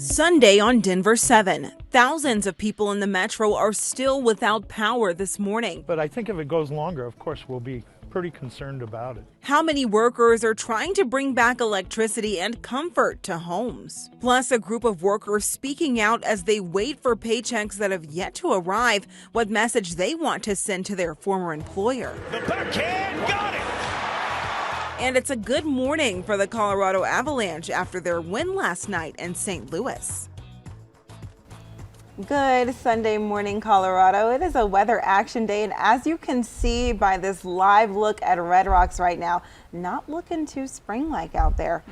Sunday on Denver 7. Thousands of people in the metro are still without power this morning. But I think if it goes longer, of course, we'll be pretty concerned about it. How many workers are trying to bring back electricity and comfort to homes? Plus, a group of workers speaking out as they wait for paychecks that have yet to arrive, what message they want to send to their former employer. The backhand got it! And it's a good morning for the Colorado Avalanche after their win last night in St. Louis. Good Sunday morning, Colorado. It is a weather action day, and as you can see by this live look at Red Rocks right now, not looking too spring-like out there.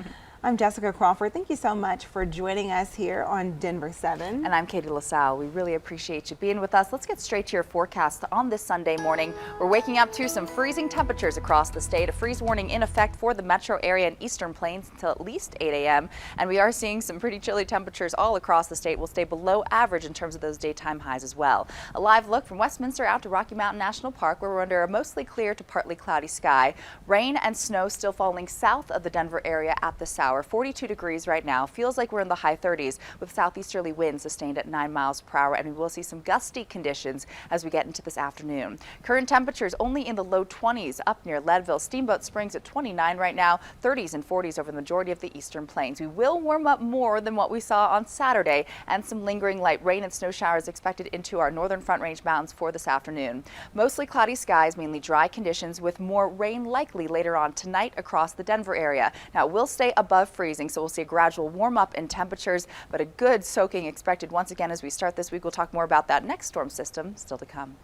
I'm Jessica Crawford. Thank you so much for joining us here on Denver 7. And I'm Katie LaSalle. We really appreciate you being with us. Let's get straight to your forecast on this Sunday morning. We're waking up to some freezing temperatures across the state. A freeze warning in effect for the metro area and eastern plains until at least 8 a.m. And we are seeing some pretty chilly temperatures all across the state. Will stay below average in terms of those daytime highs as well. A live look from Westminster out to Rocky Mountain National Park, where we're under a mostly clear to partly cloudy sky. Rain and snow still falling south of the Denver area at this hour. 42 degrees right now. Feels like we're in the high 30s with southeasterly winds sustained at 9 miles per hour, and we will see some gusty conditions as we get into this afternoon. Current temperatures only in the low 20s up near Leadville. Steamboat Springs at 29 right now, 30s and 40s over the majority of the eastern plains. We will warm up more than what we saw on Saturday, and some lingering light rain and snow showers expected into our northern Front Range mountains for this afternoon. Mostly cloudy skies, mainly dry conditions with more rain likely later on tonight across the Denver area. Now it will stay above freezing, so we'll see a gradual warm up in temperatures, but a good soaking expected once again as we start this week. We'll talk more about that next storm system still to come.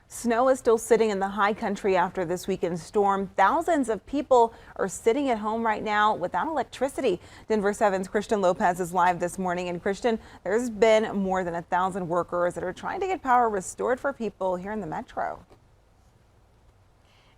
Snow is still sitting in the high country after this weekend's storm. Thousands of people are sitting at home right now without electricity. Denver 7's Christian Lopez is live this morning. And Christian, there's been more than 1,000 workers that are trying to get power restored for people here in the metro.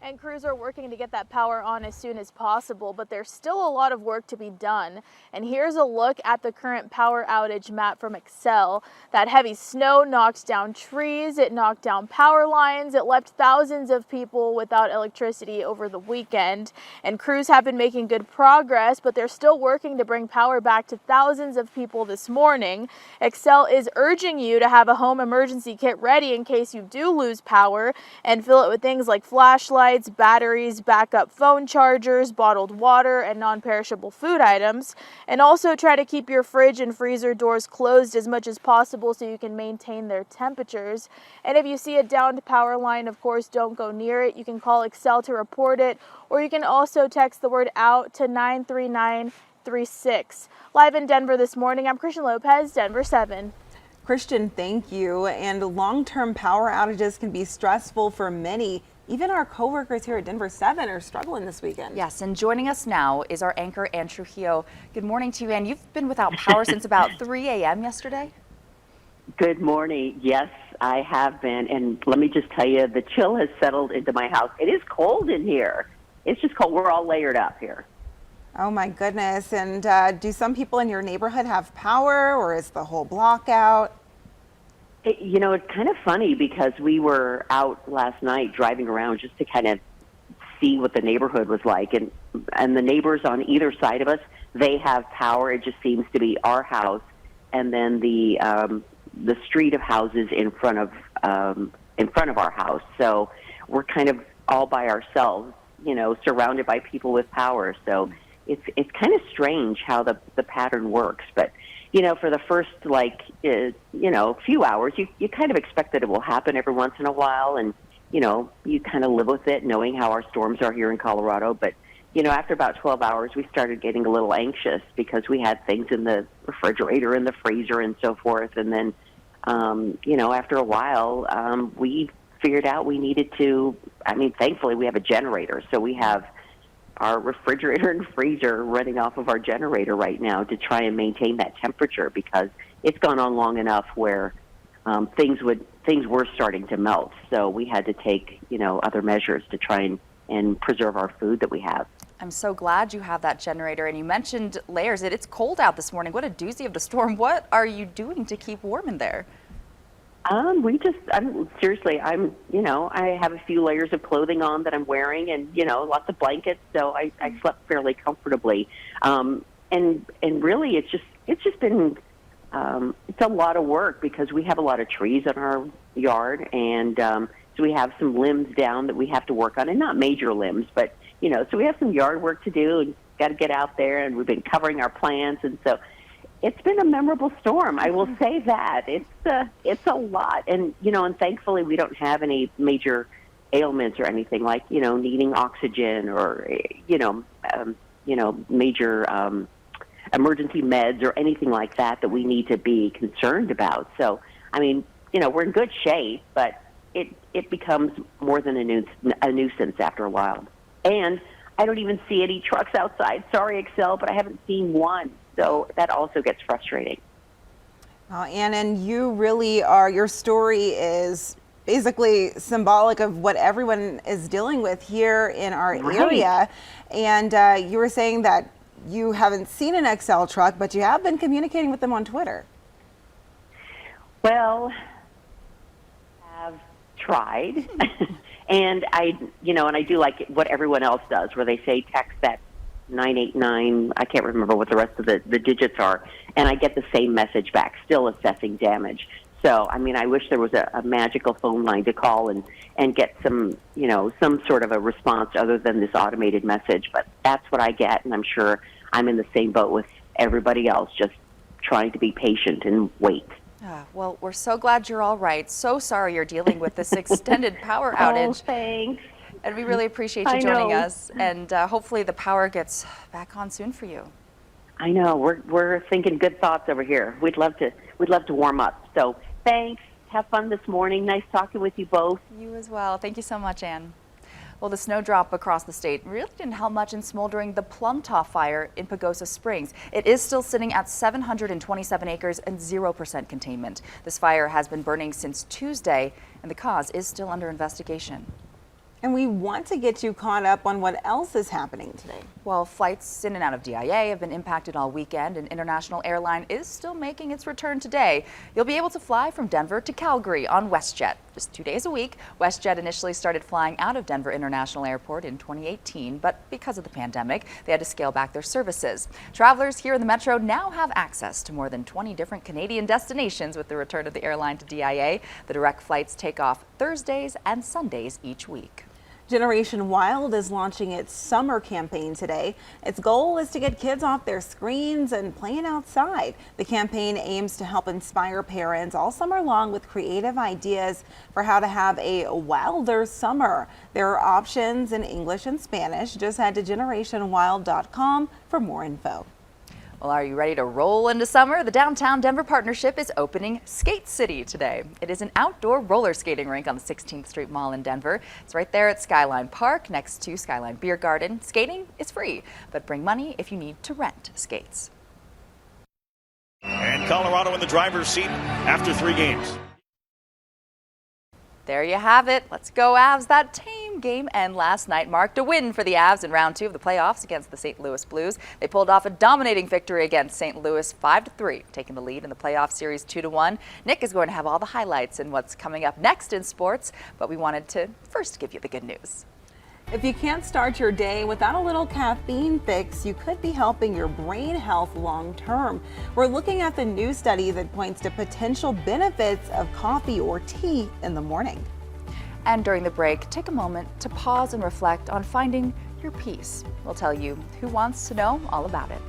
And crews are working to get that power on as soon as possible, but there's still a lot of work to be done. And here's a look at the current power outage map from Excel. That heavy snow knocked down trees, it knocked down power lines, it left thousands of people without electricity over the weekend. And crews have been making good progress, but they're still working to bring power back to thousands of people this morning. Excel is urging you to have a home emergency kit ready in case you do lose power, and fill it with things like flashlights, batteries, backup phone chargers, bottled water, and non-perishable food items. And also try to keep your fridge and freezer doors closed as much as possible so you can maintain their temperatures. And if you see a downed power line, of course, don't go near it. You can call Excel to report it, or you can also text the word OUT to 93936. Live in Denver this morning, I'm Christian Lopez, Denver 7. Christian, thank you. And long-term power outages can be stressful for many. Even our co-workers here at Denver 7 are struggling this weekend. Yes, and joining us now is our anchor, Ann Trujillo. Good morning to you, Ann. You've been without power since about 3 a.m. yesterday? Good morning. Yes, I have been. And let me just tell you, the chill has settled into my house. It is cold in here. It's just cold. We're all layered up here. Oh, my goodness. And do some people in your neighborhood have power, or is the whole block out? You know, it's kind of funny because we were out last night driving around just to kind of see what the neighborhood was like. And the neighbors on either side of us, they have power. It just seems to be our house and then the street of houses in front of our house. So we're kind of all by ourselves, you know, surrounded by people with power. So it's kind of strange how the pattern works. But you know, for the first, few hours, you kind of expect that it will happen every once in a while. And, you know, you kind of live with it, knowing how our storms are here in Colorado. But, you know, after about 12 hours, we started getting a little anxious because we had things in the refrigerator and the freezer and so forth. And then, after a while, we figured out we needed to, thankfully we have a generator. So we have our refrigerator and freezer running off of our generator right now to try and maintain that temperature, because it's gone on long enough where things were starting to melt. So we had to take, other measures to try and preserve our food that we have. I'm so glad you have that generator. And you mentioned layers. It's cold out this morning. What a doozy of the storm. What are you doing to keep warm in there? I have a few layers of clothing on that I'm wearing, and, lots of blankets. So I slept fairly comfortably. And really it's just it's just been it's a lot of work because we have a lot of trees in our yard, and so we have some limbs down that we have to work on, and not major limbs, but so we have some yard work to do and got to get out there, and we've been covering our plants, and so it's been a memorable storm. I will say that it's a lot, and and thankfully we don't have any major ailments or anything like needing oxygen or major emergency meds or anything like that we need to be concerned about. So I mean, we're in good shape, but it becomes more than a nuisance after a while. And I don't even see any trucks outside. Sorry, Excel, but I haven't seen one. So that also gets frustrating. Ann, and you really are, your story is basically symbolic of what everyone is dealing with here in our area. And you were saying that you haven't seen an Excel truck, but you have been communicating with them on Twitter. Well, I've tried. And I do like what everyone else does, where they say text that 989, I can't remember what the rest of the digits are, and I get the same message back, still assessing damage. So, I mean, I wish there was a magical phone line to call and get some sort of a response other than this automated message. But that's what I get, and I'm sure I'm in the same boat with everybody else, just trying to be patient and wait. Well, we're so glad you're all right. So sorry you're dealing with this extended power outage. Oh, thanks. And we really appreciate you joining us. And hopefully the power gets back on soon for you. I know. We're thinking good thoughts over here. We'd love to warm up. So thanks. Have fun this morning. Nice talking with you both. You as well. Thank you so much, Ann. Well, the snowdrop across the state really didn't help much in smoldering the Plumtop fire in Pagosa Springs. It is still sitting at 727 acres and 0% containment. This fire has been burning since Tuesday, and the cause is still under investigation. And we want to get you caught up on what else is happening today. Well, flights in and out of DIA have been impacted all weekend, and international airline is still making its return today. You'll be able to fly from Denver to Calgary on WestJet. Just 2 days a week. WestJet initially started flying out of Denver International Airport in 2018, but because of the pandemic, they had to scale back their services. Travelers here in the metro now have access to more than 20 different Canadian destinations with the return of the airline to DIA. The direct flights take off Thursdays and Sundays each week. Generation Wild is launching its summer campaign today. Its goal is to get kids off their screens and playing outside. The campaign aims to help inspire parents all summer long with creative ideas for how to have a wilder summer. There are options in English and Spanish. Just head to generationwild.com for more info. Well, are you ready to roll into summer? The Downtown Denver Partnership is opening Skate City today. It is an outdoor roller skating rink on the 16th Street Mall in Denver. It's right there at Skyline Park next to Skyline Beer Garden. Skating is free, but bring money if you need to rent skates. And Colorado in the driver's seat after 3 games. There you have it. Let's go Avs. That tame game end last night marked a win for the Avs in round 2 of the playoffs against the St. Louis Blues. They pulled off a dominating victory against St. Louis 5-3, taking the lead in the playoff series 2-1. Nick is going to have all the highlights and what's coming up next in sports, but we wanted to first give you the good news. If you can't start your day without a little caffeine fix, you could be helping your brain health long term. We're looking at the new study that points to potential benefits of coffee or tea in the morning. And during the break, take a moment to pause and reflect on finding your peace. We'll tell you who wants to know all about it.